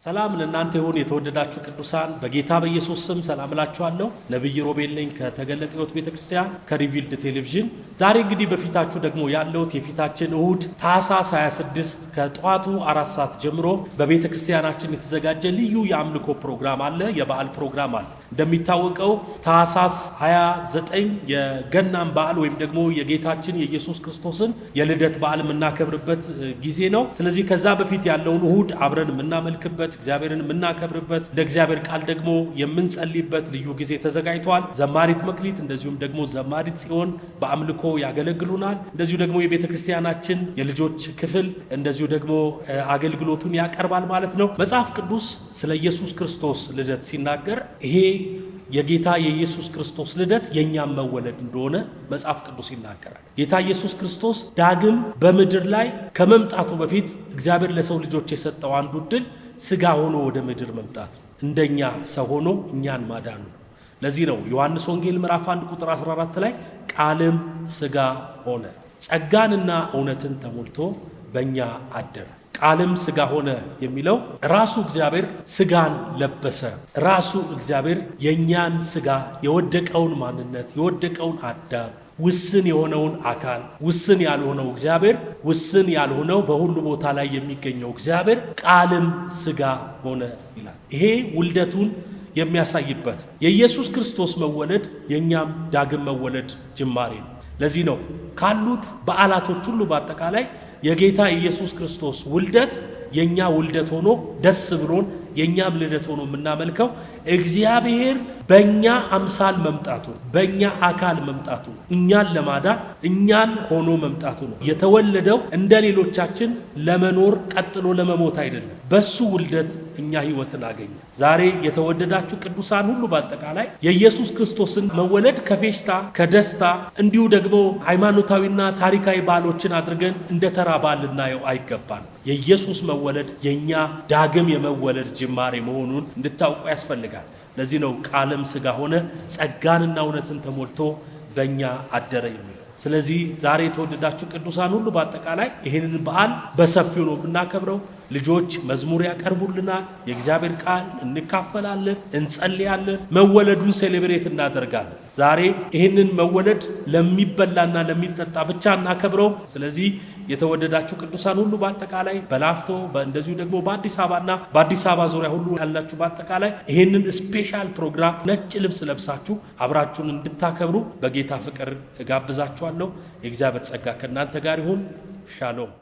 ሰላም ለእናንተ ይሁን የተወደዳችሁ ቅዱሳን በጌታ በኢየሱስ ስም ሰላም እላችኋለሁ። ነብይ ሮቤል ነኝ ከተገለጠ ሕይወት ቤተክርስቲያን ከሪቪልድ ቴሌቪዥን። ዛሬ እንግዲህ በፊታችሁ ደግሞ ያለውት የፊታችን እሁድ ታኅሳስ 26 ከጠዋቱ 4 ሰዓት ጀምሮ በቤተክርስቲያናችን የተዘጋጀ ልዩ የአምልኮ ፕሮግራም አለ፣ የበዓል ፕሮግራም አለ። እንደሚታወቀው ታኅሳስ 29 የገናን በዓል ወይም ደግሞ የጌታችን የኢየሱስ ክርስቶስን የልደት በዓል የምናከብርበት ጊዜ ነው። ስለዚህ ከዛ በፊት ያለውን እሁድ አብረን የምናመልክበት እግዚአብሔርን የምናከብርበት እንደ እግዚአብሔር ቃል ደግሞ የምንጸልይበት ልዩ ጊዜ ተዘጋጅቷል። ዘማሪት መክሊት እንደዚሁም ደግሞ ዘማሪት ጽዮን በአምልኮ ያገለግሉናል። እንደዚሁ ደግሞ የቤተክርስቲያናችን የልጆች ክፍል እንደዚሁ ደግሞ አገልግሎቱን ያቀርባል ማለት ነው። መጽሐፍ ቅዱስ ስለ ኢየሱስ ክርስቶስ ልደት ሲናገር ይሄ የጌታ የኢየሱስ ክርስቶስ ልደት የኛም መወለድ እንደሆነ መጽሐፍ ቅዱስ ይናገራል። ጌታ ኢየሱስ ክርስቶስ ዳግም በምድር ላይ ከመምጣቱ በፊት እግዚአብሔር ለሰው ልጆች የሰጠው አንዱ ዕድል ሥጋ ሆኖ ወደ ምድር መምጣት፣ እንደኛ ሰው ሆኖ እኛን ማዳኑ። ለዚህ ነው ዮሐንስ ወንጌል ምዕራፍ 1 ቁጥር 14 ላይ ቃልም ሥጋ ሆነ ጸጋንና እውነትን ተሞልቶ በእኛ አደረ። ቃልም ሥጋ ሆነ የሚለው ራሱ እግዚአብሔር ሥጋን ለበሰ። ራሱ እግዚአብሔር የእኛን ሥጋ የወደቀውን ማንነት የወደቀውን አዳም ውስን የሆነውን አካል ውስን ያልሆነው እግዚአብሔር ውስን ያልሆነው በሁሉ ቦታ ላይ የሚገኘው እግዚአብሔር ቃልም ሥጋ ሆነ ይላል። ይሄ ውልደቱን የሚያሳይበት የኢየሱስ ክርስቶስ መወለድ የእኛም ዳግም መወለድ ጅማሬ ነው። ለዚህ ነው ካሉት በዓላቶች ሁሉ በአጠቃላይ የጌታ ኢየሱስ ክርስቶስ ውልደት የኛ ውልደት ሆኖ ደስ ብሎን የኛም ልደት ሆኖ የምናመልከው እግዚአብሔር በእኛ አምሳል መምጣቱ በእኛ አካል መምጣቱ እኛን ለማዳን እኛን ሆኖ መምጣቱ ነው። የተወለደው እንደ ሌሎቻችን ለመኖር ቀጥሎ ለመሞት አይደለም። በሱ ውልደት እኛ ሕይወትን አገኘ። ዛሬ የተወደዳችሁ ቅዱሳን ሁሉ በአጠቃላይ የኢየሱስ ክርስቶስን መወለድ ከፌሽታ ከደስታ እንዲሁ ደግሞ ሃይማኖታዊና ታሪካዊ በዓሎችን አድርገን እንደ ተራ በዓል ልናየው አይገባን። የኢየሱስ መወለድ የኛ ዳግም የመወለድ ጅማሬ መሆኑን እንድታውቁ ያስፈልጋል። ለዚህ ነው ቃልም ሥጋ ሆነ ጸጋንና እውነትን ተሞልቶ በእኛ አደረ የሚለው። ስለዚህ ዛሬ የተወደዳችሁ ቅዱሳን ሁሉ በአጠቃላይ ይህንን በዓል በሰፊው ነው የምናከብረው። ልጆች መዝሙር ያቀርቡልናል፣ የእግዚአብሔር ቃል እንካፈላለን፣ እንጸልያለን፣ መወለዱን ሴሌብሬት እናደርጋለን። ዛሬ ይህንን መወለድ ለሚበላና ለሚጠጣ ብቻ እናከብረው። ስለዚህ የተወደዳችሁ ቅዱሳን ሁሉ በአጠቃላይ በላፍቶ እንደዚሁ ደግሞ በአዲስ አበባና በአዲስ አበባ ዙሪያ ሁሉ ያላችሁ በአጠቃላይ ይህንን ስፔሻል ፕሮግራም ነጭ ልብስ ለብሳችሁ አብራችሁን እንድታከብሩ በጌታ ፍቅር እጋብዛችኋለሁ። የእግዚአብሔር ጸጋ ከእናንተ ጋር ይሁን። ሻሎም